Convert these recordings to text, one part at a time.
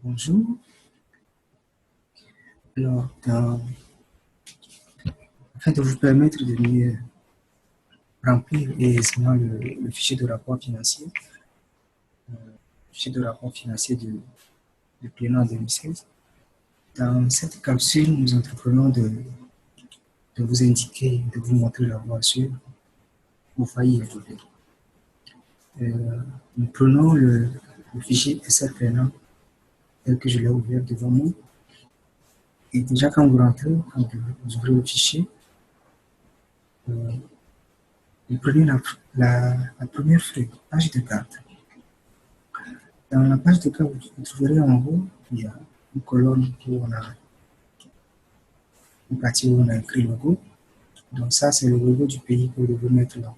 Bonjour. Alors, afin de vous permettre de mieux remplir aisément le fichier de rapport financier, du plénière 2016, dans cette capsule, nous entreprenons de vous indiquer, de vous montrer la voie sur vous faillir évoluer. Nous prenons le fichier Excel plénière tel que je l'ai ouvert devant moi. Et déjà, quand vous rentrez, quand vous ouvrez le fichier, vous prenez la première feuille, page de carte. Dans la page de carte, vous trouverez en haut, il y a une colonne où on a une partie où on a écrit logo. Donc ça, c'est le logo du pays que vous devez mettre là.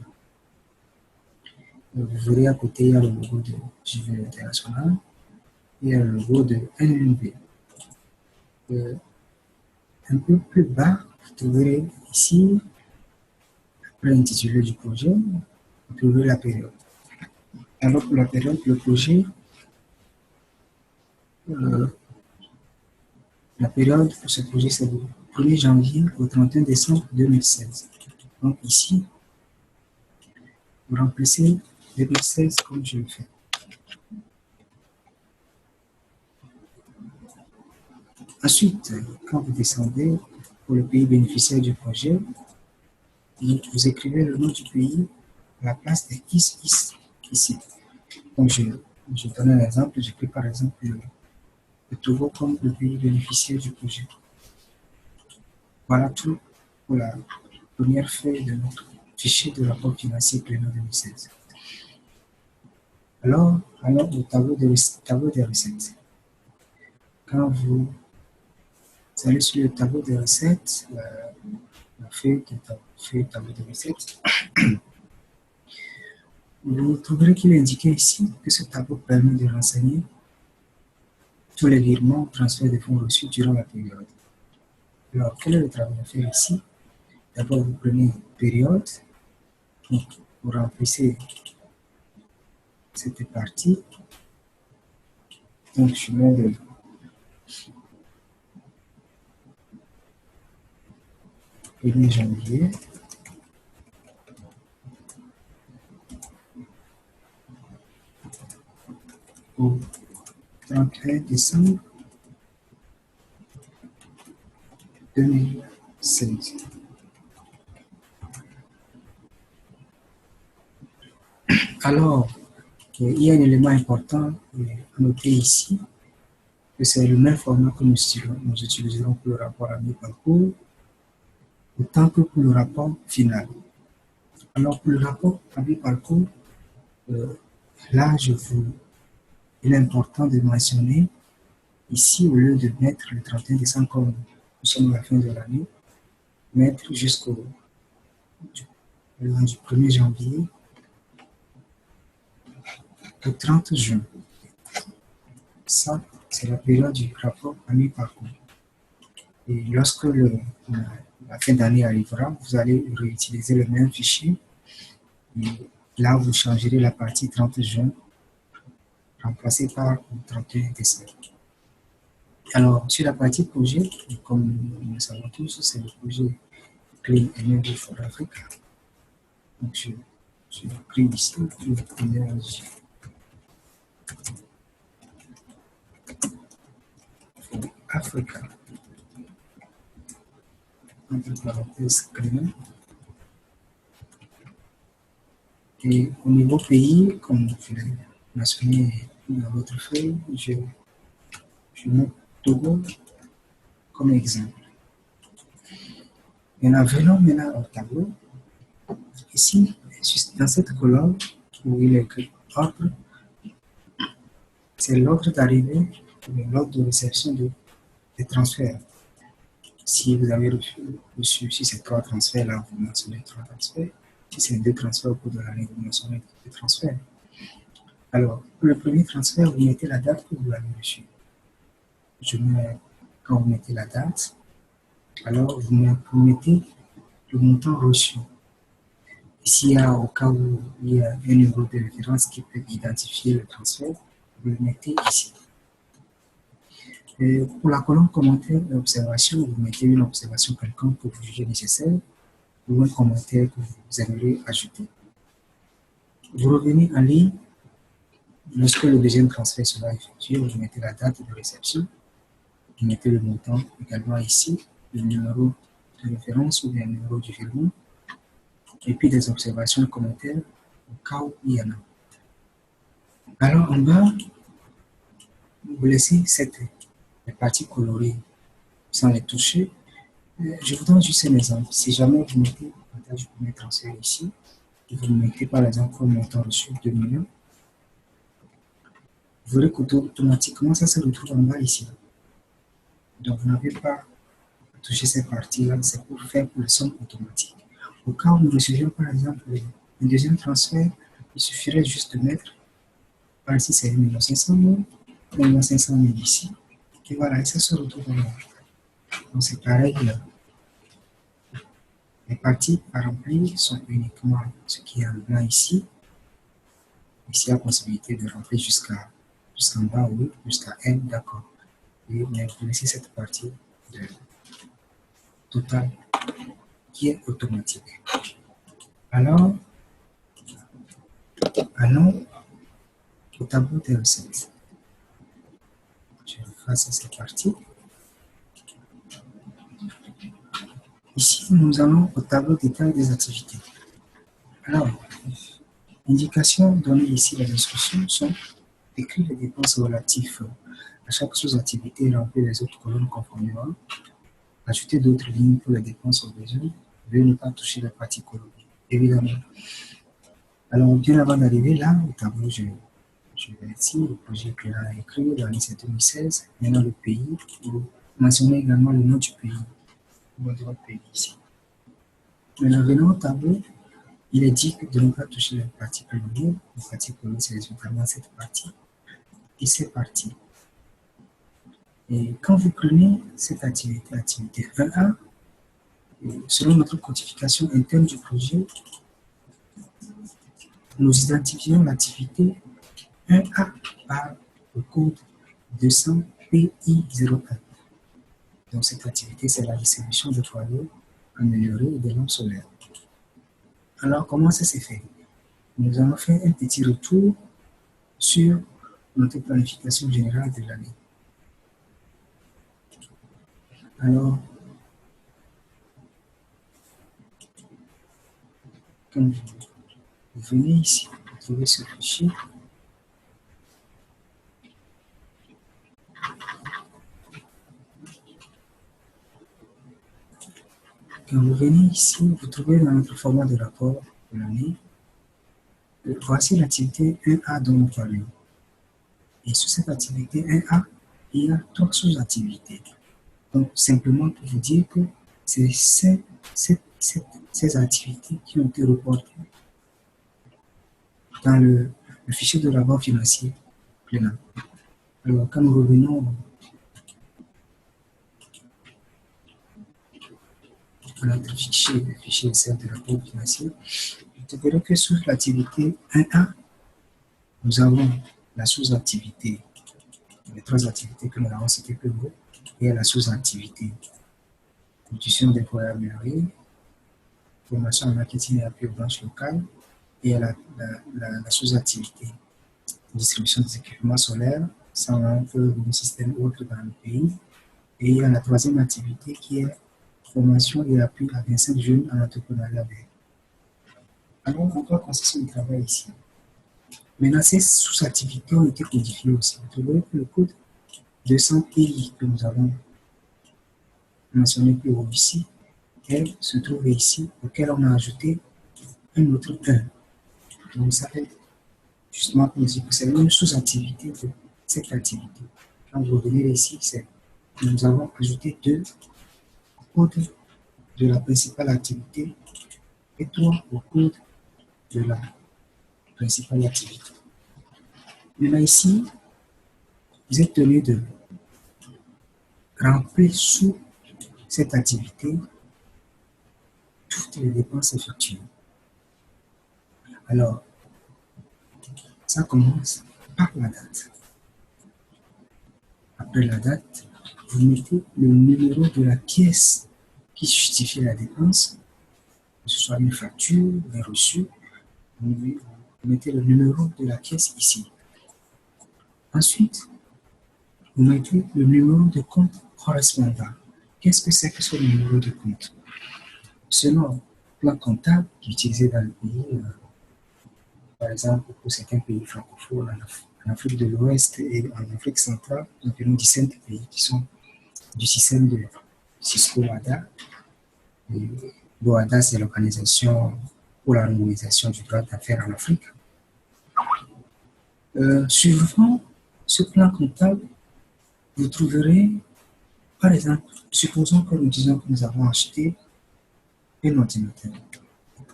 Vous verrez à côté, il y a le logo de JV International et il y a le logo de NNB. Un peu plus bas, vous trouverez ici, après l'intitulé du projet, vous trouverez la période. Alors pour la période, le projet, la période pour ce projet, c'est du 1er janvier au 31 décembre 2016. Donc ici, vous remplissez 2016 comme je le fais. Ensuite, quand vous descendez pour le pays bénéficiaire du projet, vous écrivez le nom du pays à la place des IS ici. Donc je donne un exemple, j'écris par exemple le Togo comme le pays bénéficiaire du projet. Voilà tout pour la première feuille de notre fichier de rapport financier plénière 2016. Alors, au tableau des recettes. Quand vous allez sur le tableau des recettes, la feuille tableau des recettes, vous trouverez qu'il est indiqué ici que ce tableau permet de renseigner tous les virements ou transferts de fonds reçus durant la période. Alors, quel est le travail à faire ici? D'abord, vous prenez une période, donc vous remplissez cette partie. Donc, je mets le 1er janvier au 31 décembre 2016. Alors, il y a un élément important à noter ici, que c'est le même format que nous utiliserons pour le rapport à mi-parcours, autant que pour le rapport final. Alors, pour le rapport à mi-parcours, là, il est important de mentionner ici, au lieu de mettre le 31 décembre comme nous sommes à la fin de l'année, mettre jusqu'au du 1er janvier au 30 juin. Ça, c'est la période du rapport à mi-parcours. Et lorsque la fin d'année arrivera, vous allez réutiliser le même fichier. Et là, vous changerez la partie 30 juin, remplacée par le 31 décembre. Alors, sur la partie projet, comme nous le savons tous, c'est le projet Clean Energy for Africa. Donc, je clique ici, Clean Energy for Africa. Entre parenthèses, Clean. Et au niveau pays, comme je l'ai mentionné dans votre feuille, je mets Togo comme exemple. Maintenant, venons au tableau. Ici, dans cette colonne où il est écrit ordre, c'est l'ordre d'arrivée, l'ordre de réception des transferts. Si vous avez reçu, si c'est 3 transferts, là, vous mentionnez 3 transferts. Si c'est 2 transferts au cours de l'année, vous mentionnez 2 transferts. Alors, pour le premier transfert, vous mettez la date que vous l'avez reçu. Quand vous mettez la date, alors vous mettez le montant reçu. S'il y a, au cas où il y a un numéro de référence qui peut identifier le transfert, vous le mettez ici. Et pour la colonne commentaire et observation, vous mettez une observation quelconque que vous jugez nécessaire ou un commentaire que vous aimeriez ajouter. Vous revenez en ligne. Lorsque le deuxième transfert sera effectué, vous mettez la date de réception, vous mettez le montant également ici, le numéro de référence ou bien le numéro du virement, et puis des observations et commentaires au cas où il y en a. Alors en bas, vous laissez les parties colorées sans les toucher. Je vous donne juste un exemple. Si jamais vous mettez la date du premier transfert ici, et vous mettez par exemple le montant reçu 2 millions, vous verrez qu'automatiquement ça se retrouve en bas ici. Donc vous n'avez pas à toucher ces parties-là, c'est pour faire pour le somme automatique. Au cas où nous recevions par exemple un deuxième transfert, il suffirait juste de mettre, par ici c'est 1 500 000, 1 500 000 ici, et voilà, et ça se retrouve en bas. Donc c'est pareil là. Les parties à remplir sont uniquement ce qui est en blanc ici. Ici, il y a possibilité de remplir jusqu'en bas, oui, jusqu'à N, d'accord. Et mais vous laissez cette partie de total qui est automatique. Alors, allons au tableau des recettes. Je efface cette partie. Ici, nous allons au tableau détail des activités. Alors, indications données ici, les instructions sont écrire les dépenses relatives à chaque sous-activité et remplir les autres colonnes conformément. Ajouter d'autres lignes pour les dépenses au besoin. Veuillez ne pas toucher la partie colonnée, évidemment. Alors, bien avant d'arriver là, au tableau, je vais ici, le projet que l'on a écrit, dans l'année 2016, maintenant le pays, vous mentionnez également le nom du pays, le nom de votre pays ici. Maintenant, venons au tableau, il est dit de ne pas toucher les parties coloniales. Les parties coloniales, c'est notamment cette partie et cette partie. Et quand vous prenez cette activité, activité 1A, selon notre codification interne du projet, nous identifions l'activité 1A par le code 200 PI01. Donc cette activité, c'est la distribution de foyers améliorés et des lampes solaires. Alors, comment ça s'est fait? Nous allons faire un petit retour sur notre planification générale de l'année. Alors, quand vous venez ici, vous trouvez ce fichier. Quand vous venez ici, vous trouvez dans notre format de rapport de l'année, voici l'activité 1A dont nous parlons. Et sur cette activité 1A, il y a 3 sous-activités. Donc, simplement pour vous dire que c'est ces activités qui ont été reportées dans le fichier de rapport financier plein. Alors, quand nous revenons à notre fichier, le fichier de rapport financier, vous verrez que sur l'activité 1A, nous avons la sous-activité, les 3 activités que nous avons citées plus haut, et la sous-activité constitution des foyers améliorés, formation en marketing et appui aux branches locales, et la sous-activité distribution des équipements solaires, sans rentrer dans système autre dans le pays. Et il y a la 3e activité qui est formation et appui à 25 jeunes en entrepreneuriat vert. Alors, on va consister du travail ici. Maintenant, ces sous-activités ont été codifiées aussi. Vous trouvez que le code 200 PI que nous avons mentionné plus haut ici, elle se trouve ici, auquel on a ajouté un autre 1. Donc, ça fait justement pour dire que c'est une sous-activité de cette activité. Quand vous revenez ici, nous avons ajouté 2 au code de la principale activité et 3 au code de la principale activité. Maintenant ici, vous êtes tenu de remplir sous cette activité toutes les dépenses effectuées. Alors, ça commence par la date. après la date, vous mettez le numéro de la pièce qui justifie la dépense, que ce soit une facture, un reçu. Vous mettez le numéro de la pièce ici. Ensuite, vous mettez le numéro de compte correspondant. Qu'est-ce que c'est que ce numéro de compte? Selon le plan comptable utilisé dans le pays, par exemple pour certains pays francophones, en Afrique de l'Ouest et en Afrique centrale, environ 17 pays qui sont du système de Cisco-WADA. L'OADA, c'est l'Organisation pour l'harmonisation du droit d'affaires en Afrique. Suivant ce plan comptable, vous trouverez, par exemple, supposons que nous disons que nous avons acheté un ordinateur.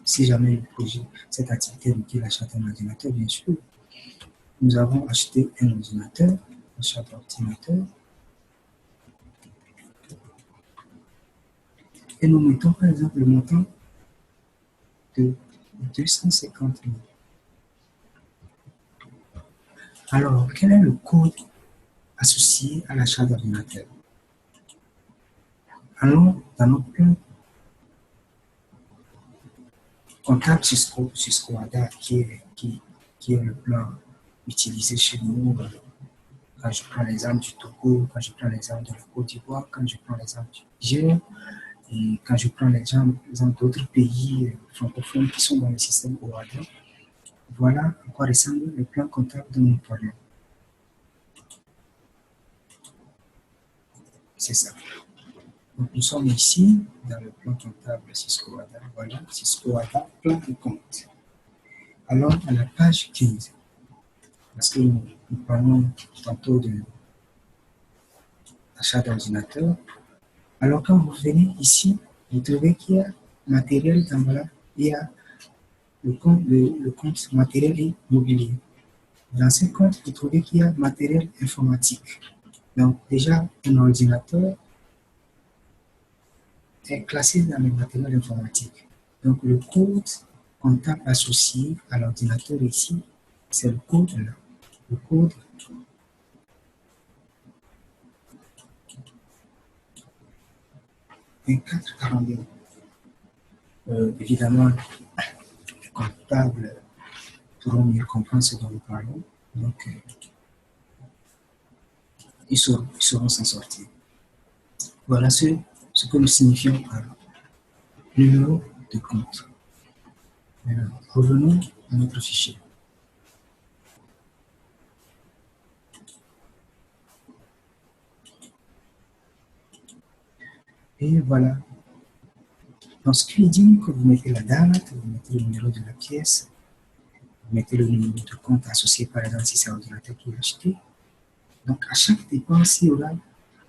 Si jamais le projet, cette activité requiert l'achat d'un ordinateur, bien sûr, nous avons acheté un ordinateur, achat d'ordinateur, et nous mettons par exemple le montant de 250 000. Alors, quel est le coût associé à l'achat d'ordinateur? Allons dans notre plan comptable Cisco-WADA qui est le plan utilisé chez nous. Quand je prends l'exemple du Togo, quand je prends l'exemple de la Côte d'Ivoire, quand je prends l'exemple du Niger, et quand je prends l'exemple d'autres pays francophones qui sont dans le système OADA, voilà à quoi ressemble le plan comptable dont nous parlons. C'est ça. Donc, nous sommes ici dans le plan comptable Cisco-WADA. Voilà, Cisco-WADA, plan de compte. Alors, à la page 15, parce que nous parlons tantôt de l'achat d'ordinateur. Alors, quand vous venez ici, vous trouvez qu'il y a matériel, voilà, il y a le compte matériel et mobilier. Dans ce compte, vous trouvez qu'il y a matériel informatique. Donc, déjà, un ordinateur est classé dans le matériel informatique. Donc, le code comptable associé à l'ordinateur ici, c'est le code là. Le code 2442. Évidemment, les comptables pourront mieux comprendre ce dont nous parlons. Donc, ils sauront s'en sortir. Voilà ce que nous signifions par numéro de compte. Revenons à notre fichier. Et voilà. Dans ce qui dit que vous mettez la date, vous mettez le numéro de la pièce, vous mettez le numéro de compte associé, par exemple, si c'est l'ordinateur qui est acheté. Donc, à chaque dépense, il y aura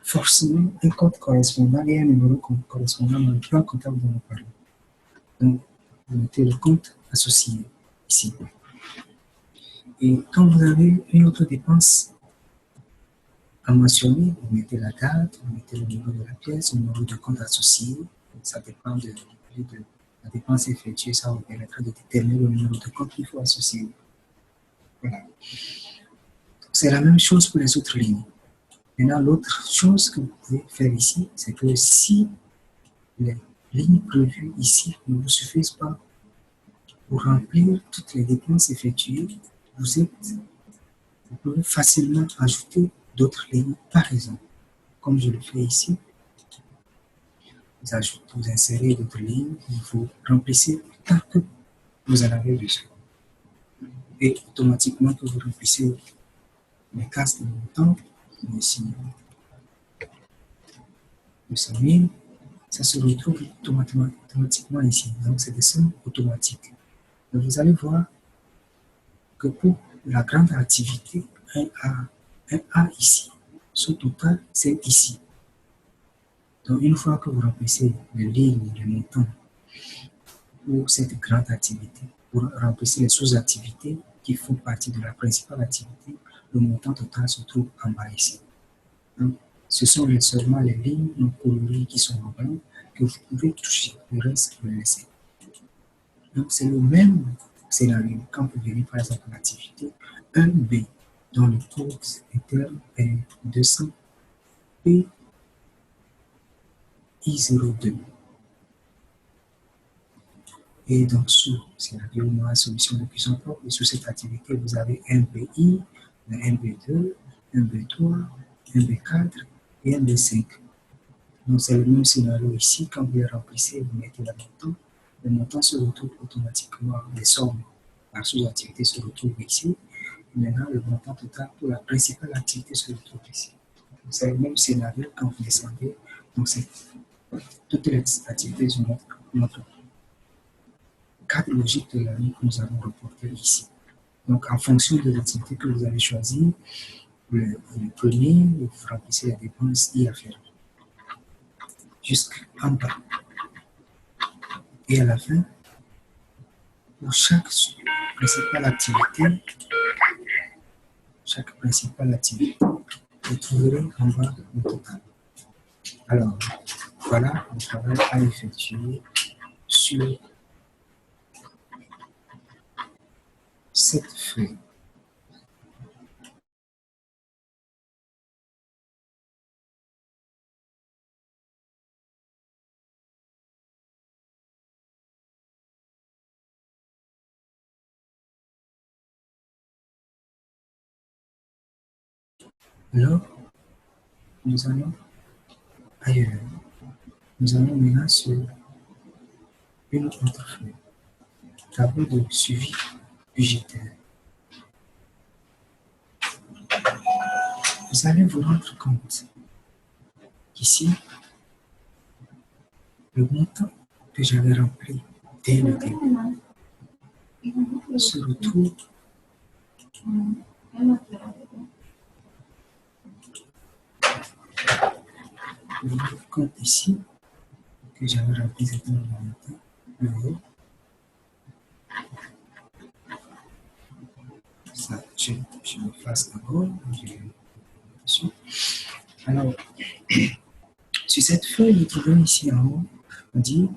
forcément un compte correspondant et un numéro correspondant dans le plan comptable dont nous parlons. Donc, vous mettez le compte associé ici. Et quand vous avez une autre dépense à mentionner, vous mettez la date, vous mettez le numéro de la pièce, le numéro de compte associé. Ça dépend de la dépense effectuée, ça vous permettra de déterminer le numéro de compte qu'il faut associer. Voilà. C'est la même chose pour les autres lignes. Maintenant, l'autre chose que vous pouvez faire ici, c'est que si les lignes prévues ici ne vous suffisent pas pour remplir toutes les dépenses effectuées, vous pouvez facilement ajouter d'autres lignes. Par exemple, comme je le fais ici, vous insérez d'autres lignes, vous remplissez tant que vous en avez besoin. Et automatiquement que vous remplissez les cases de montant, ici, 200 000, ça se retrouve automatiquement ici. Donc, c'est des sommes automatiques. Donc, vous allez voir que pour la grande activité, 1A ici, son total, c'est ici. Donc, une fois que vous remplissez les lignes, les montants pour cette grande activité, pour remplissez les sous-activités qui font partie de la principale activité, le montant total se trouve en bas ici. Donc, ce sont seulement les lignes non colorées qui sont en blanc que vous pouvez toucher. Le reste, vous le laissez. Donc, c'est le même scénario quand vous venez par exemple à l'activité 1B, dont le code interne est 200 PI02. Et donc, c'est la la solution de puissance propre. Et sous cette activité, vous avez un BI, un B2, un B3, un B4 et un B5. Donc, c'est le même scénario ici. Quand vous les remplissez, vous mettez le montant se retrouve automatiquement, les sommes par sous-activité se retrouvent ici. Et maintenant, le montant total pour la principale activité se retrouve ici. C'est le même scénario quand vous descendez. Donc, c'est toutes les activités du notre cadre logique de la vie que nous avons reporté ici. Donc, en fonction de l'activité que vous avez choisie, vous le prenez et vous remplissez la dépense y afférente jusqu'en bas. Et à la fin, pour chaque principale activité, vous trouverez en bas le total. Alors, voilà le travail à effectuer sur cette feuille. Alors, nous allons ailleurs. Nous allons maintenant sur une autre feuille. Tableau de suivi budgétaire. Vous allez vous rendre compte qu'ici, le montant que j'avais rempli dès le début se retrouve le compte ici que j'avais rempli cette montant, le haut. Ça, je me fasse d'abord. Alors, sur cette feuille, nous trouvons ici en haut, on dit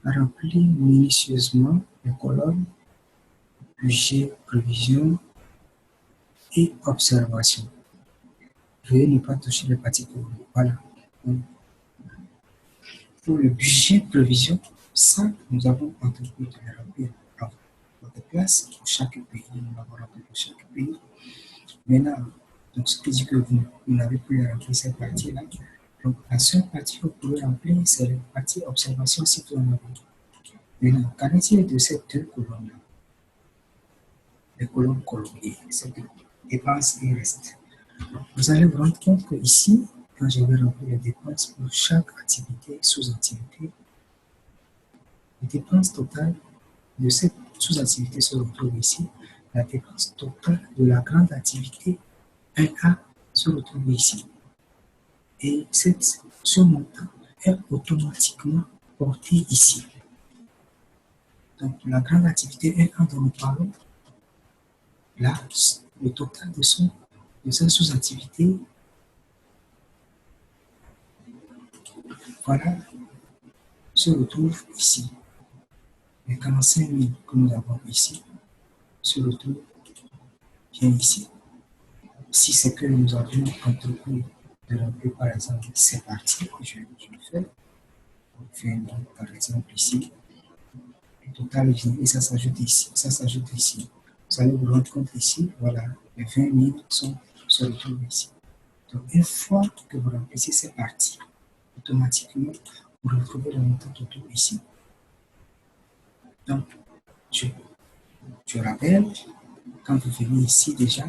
remplir minutieusement les colonnes budget, prévision et observation. Veuillez ne pas toucher les parties courantes. Voilà. Pour le budget prévision, ça, nous avons entrepris de le remplir à votre place pour chaque pays. Nous l'avons rempli pour chaque pays. Maintenant, donc ce qui dit que vous n'avez plus remplir cette partie-là. Donc, la seule partie que vous pouvez remplir, c'est la partie observation si vous en avez. Maintenant, qu'en est-il de ces deux colonnes-là? Les colonnes coloriées, c'est dépenses et restes. Vous allez vous rendre compte que ici, quand je vais remplir les dépenses pour chaque activité, sous-activité, les dépenses totales de cette sous-activité se retrouvent ici. La dépense totale de la grande activité 1A se retrouve ici. Et ce montant est automatiquement porté ici. Donc, la grande activité 1A dont nous parlons, là, le total de sa sous-activité, voilà, se retrouve ici. Les 45 000 que nous avons ici se retrouvent bien ici. Si c'est que nous avions entrepris de remplir, par exemple, ces parties, je le fais. On fait donc, par exemple, ici, le total vient et ça s'ajoute ici, ça s'ajoute ici. Vous allez vous rendre compte ici, voilà, les 20 000 se retrouvent ici. Donc, une fois que vous remplissez ces parties, automatiquement, vous retrouvez le montant total ici. Donc, je rappelle, quand vous venez ici déjà,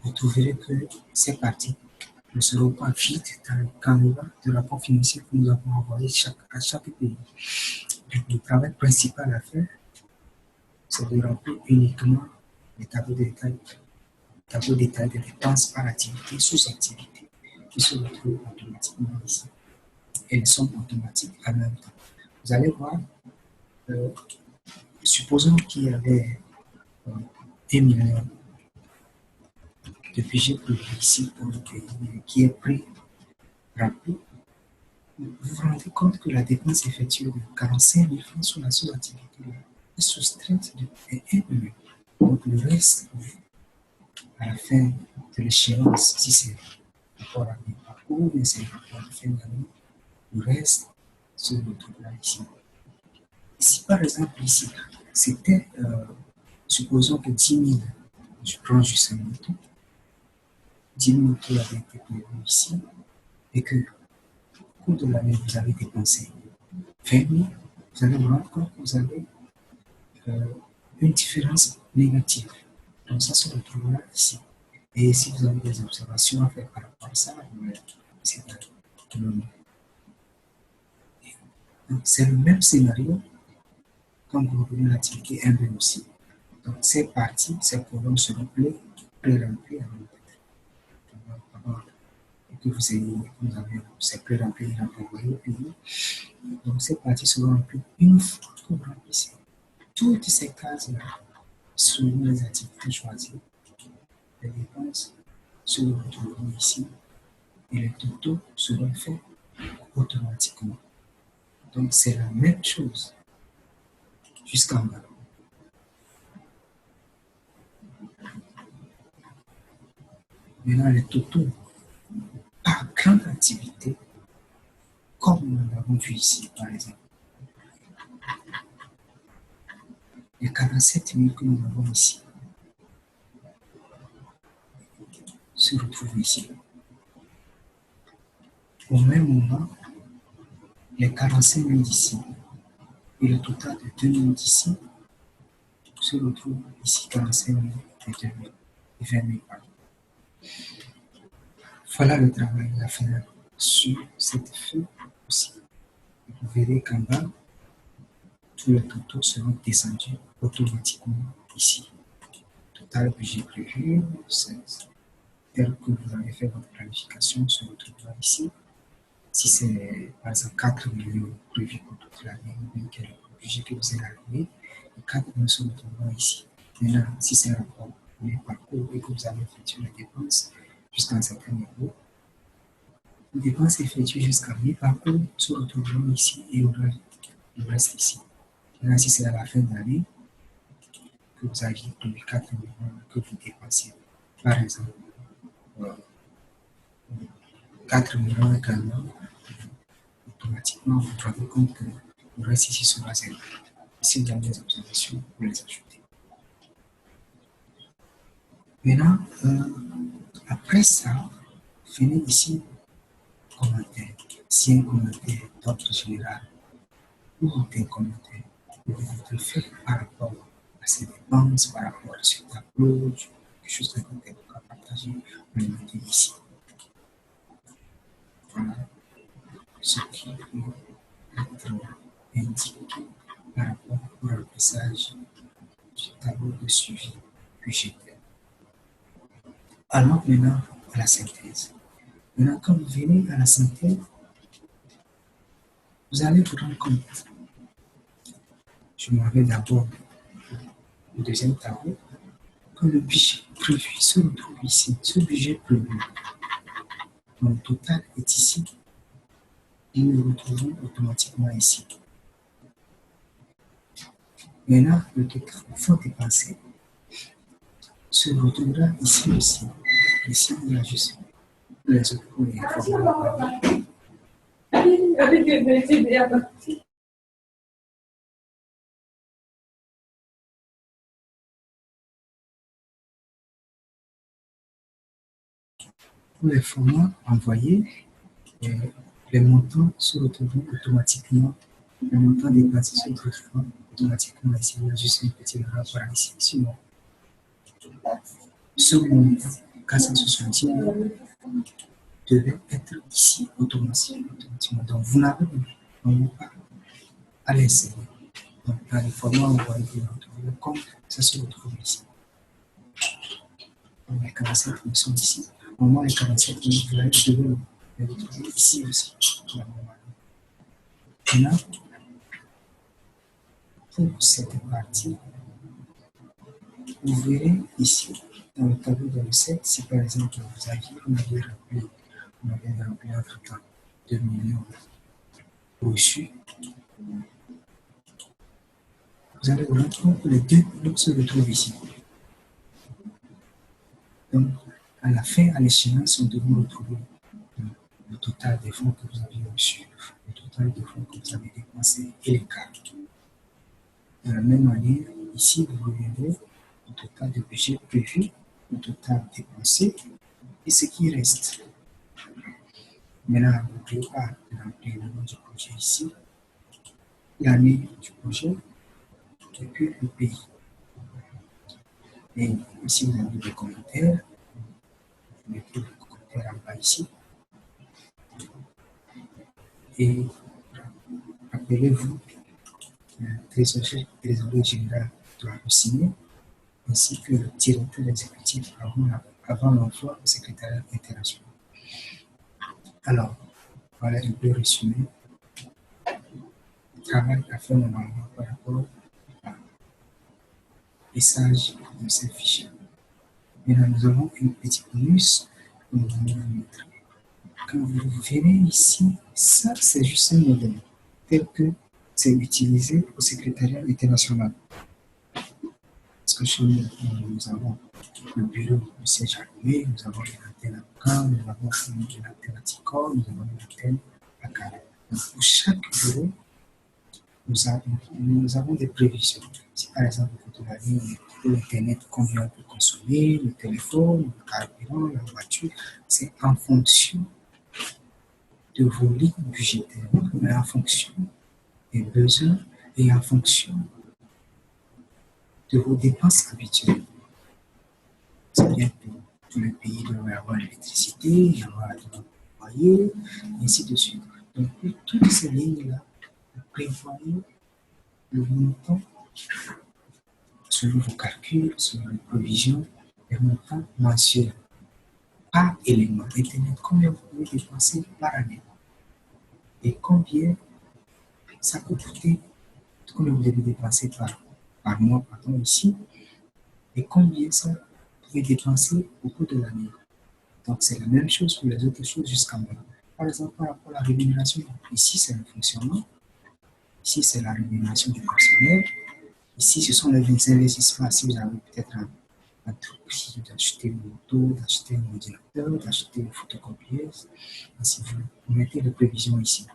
vous trouverez que ces parties ne seront pas vides dans le canevas de rapport financier que nous avons envoyé à chaque pays. Donc, le travail principal à faire, c'est de remplir uniquement les tableaux détail des dépenses par activité, sous-activité, qui se retrouvent automatiquement ici. Et elles sont automatiques en même temps. Vous allez voir, supposons qu'il y avait 1 million de budget prévu ici pour le pays qui est pris rempli. Vous vous rendez compte que la dépense effectuée de 45 000 francs sur la sous-activité est soustraite de 1 million. Donc le reste, à la fin de l'échéance, si c'est rapport à mes parcours, ou bien c'est à la fin d'année, le reste se retrouvera ici. Si par exemple ici, c'était, supposons que 10 000, je prends juste un montant, 10 000 qui avaient été prévus ici, et que au cours de l'année, vous avez dépensé 20 000, vous allez vous rendre compte que vous avez euh, une différence négative. Donc ça se retrouvera ici. Et si vous avez des observations à faire par rapport à ça, c'est le c'est le même scénario quand vous revenez à l'activité 1B aussi. Donc ces parties, ces colonnes seront pré-remplies avant que vous avez ces pré-remplis envoyés au pays. Donc ces parties seront remplies une fois que vous remplissez toutes ces cases-là selon les activités choisies. Les dépenses seront retrouvées ici et les totaux seront faits automatiquement. Donc c'est la même chose jusqu'en bas. Maintenant, les totaux par grande activité, comme nous l'avons vu ici, par exemple. Les 47 000 que nous avons ici se retrouvent ici. Au même moment, les 45 000 d'ici et le total de 2 000 d'ici se retrouvent ici, 45 000 et 2 000 et 20 000 par an. Voilà le travail à faire sur cette feuille aussi. Vous verrez qu'en bas, tous les totaux seront descendus automatiquement ici. Total budget prévu, 16. Tel que vous avez fait votre planification se retrouvera ici. Si c'est par exemple 4 millions prévus pour toute l'année, ou bien quel est le budget que vous avez alloué, les 4 millions se retrouveront ici. Maintenant, si c'est un rapport les parcours et que vous avez effectué les dépenses jusqu'à un certain niveau, les dépenses effectuées jusqu'à mi-parcours se retrouveront ici et le reste ici. Maintenant, si c'est à la fin de l'année, que vous aviez prévu 4 millions que vous dépensiez, par exemple, 4 millions également, automatiquement, vous vous rendez compte que le reste ici sera zéro. Si vous avez des observations, vous les ajoutez. Maintenant, après ça, venez ici, commentaire. Si un commentaire d'ordre général ou un commentaire, vous le faites par rapport à ces dépenses, par rapport à ce tableau, quelque chose que vous avez partager, vous le mettez ici. Voilà ce qui peut être indiqué par rapport au remplissage du tableau de suivi budgétaire. Alors maintenant à la synthèse. Maintenant, quand vous venez à la synthèse, vous allez vous rendre compte. Je m'en vais d'abord au deuxième tableau, que le budget prévu se retrouve ici. Ce budget prévu, dont le total est ici, et nous le retrouvons automatiquement ici. Maintenant, le total faut dépenser se retrouvera ici aussi. Ici, il y a juste les autres pour les informer. Pour les formats envoyés, les montants se retrouveront automatiquement. Le montant dépassé se retrouvera automatiquement ici. Il y a juste une petite erreur par ici. Sinon, ce montant 470 devait être ici automatiquement. Donc, vous n'avez pas à l'essayer. Donc, dans les formats envoyés, le compte, ça se retrouve ici. Donc, les 47 sont ici. Au moins, les 47 vous devez les retrouver ici aussi. Maintenant, pour cette partie, vous verrez ici, dans le tableau de recettes, si par exemple vous avez rempli entre-temps 2 millions reçus, vous allez vous rendre compte que les 2 millions se retrouvent ici. Donc, à la fin, à l'échéance, on devrait retrouver total des fonds que vous avez reçus, le total des fonds que vous avez dépensés et l'écart. De la même manière, ici, vous reviendrez au total du budget prévu, le total dépensé et ce qui reste. Maintenant, n'oubliez pas de remplir le nom du projet ici, l'année du projet et puis le pays. Et ici, vous avez des commentaires. Vous mettez les commentaires en bas ici. Et rappelez-vous, le trésorier général doit le signer, ainsi que le directeur exécutif avant l'envoi au secrétariat international. Alors, voilà un peu résumé le travail à faire normalement par rapport à message de ces fichiers. Maintenant, nous avons un petit bonus que nous allons mettre. Quand vous verrez ici, ça c'est juste un modèle tel que c'est utilisé au secrétariat international. Parce que chez nous, nous avons le bureau du siège allumé, nous avons une antenne à Caen, nous avons une antenne à Ticor, nous avons une antenne à Carré. Donc, pour chaque bureau, nous avons des prévisions. Si par exemple, pour la ligne, l'Internet, combien on peut consommer, le téléphone, le carburant, la voiture, c'est en fonction de vos lignes budgétaires, mais en fonction des besoins et en fonction de vos dépenses habituelles. C'est bien que tout le pays doit avoir l'électricité, il y avoir le loyer, et ainsi de suite. Donc, pour toutes ces lignes-là, vous prévoyez le montant selon vos calculs, selon les provisions, les montants mensuels par élément. Internet, combien vous pouvez dépenser par année et combien ça peut coûter, combien vous devez dépenser par mois, pardon, ici, et combien ça vous pouvez dépenser au cours de l'année. Donc, c'est la même chose pour les autres choses jusqu'en bas. Par exemple, par rapport à la rémunération, ici, c'est le fonctionnement. Ici, c'est la rémunération du personnel. Ici, ce sont les investissements. Si vous avez peut-être un prix d'acheter une moto, d'acheter un ordinateur, d'acheter une photocopieuse, ainsi vous mettez les prévisions ici.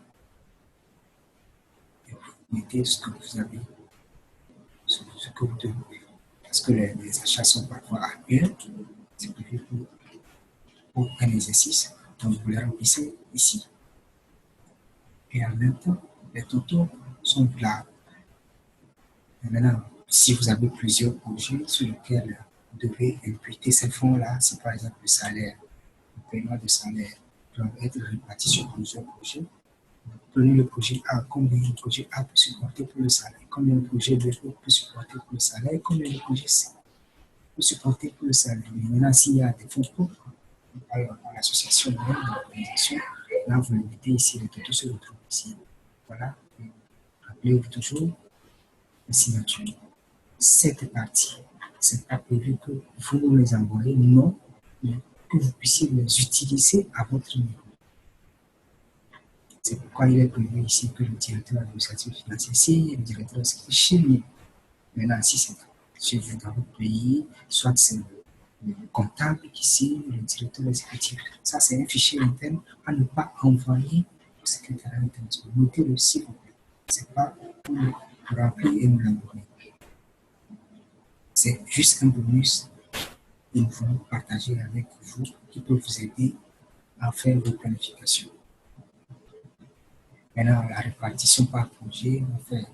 Et vous mettez ce que vous avez, ce que vous devez. Parce que les achats sont parfois annuels. C'est prévu pour un exercice. Donc, vous les remplissez ici. Et en même temps, les totaux sont là. Et maintenant, si vous avez plusieurs projets sur lesquels vous devez imputer ces fonds-là, si par exemple le salaire, le paiement de salaire doit être réparti sur plusieurs projets, prenez le projet A, combien le projet A peut supporter pour le salaire, combien le projet B peut supporter pour le salaire, combien le projet C peut supporter pour le salaire. Mais maintenant, s'il y a des fonds propres, alors à l'association de l'organisation, là vous le mettez ici, les totaux se retrouvent ici. Voilà, rappelez-vous toujours les signatures. Cette partie, c'est pas prévu que vous nous les envoyez, non, mais que vous puissiez les utiliser à votre niveau. C'est pourquoi il est prévu ici que le directeur administratif financier signe, le directeur exécutif chez nous. Maintenant, si c'est chez vous dans votre pays, soit c'est le comptable qui signe, le directeur exécutif. Ça, c'est un fichier interne à ne pas envoyer au secrétariat international. Notez-le s'il vous plaît. Ce n'est pas pour le remplir et nous l'envoyer. C'est juste un bonus que nous voulons partager avec vous qui peut vous aider à faire vos planifications. Maintenant, la répartition par projet, on fait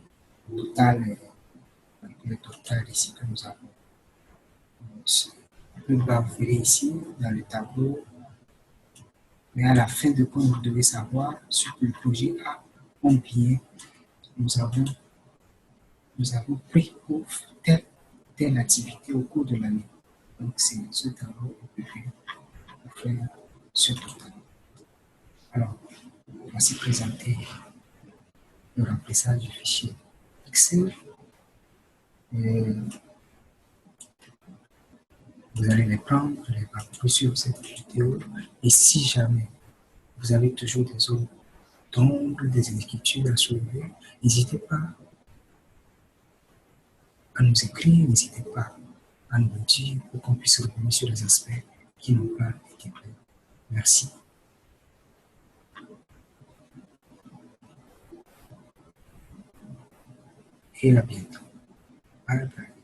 le total ici que nous avons. Vous verrez ici dans le tableau, mais à la fin de compte, vous devez savoir sur le projet A combien nous avons pris pour telle activité au cours de l'année. Donc, c'est ce tableau que je vais pour faire ce total. Alors, voici présenté le remplissage du fichier Excel. Et vous allez les prendre, les parcourir sur cette vidéo. Et si jamais vous avez toujours des zones d'ombre, des écritures à soulever, n'hésitez pas à nous écrire, n'hésitez pas à nous dire pour qu'on puisse revenir sur les aspects qui n'ont pas été clairs. Merci. et à bientôt. Bye bye.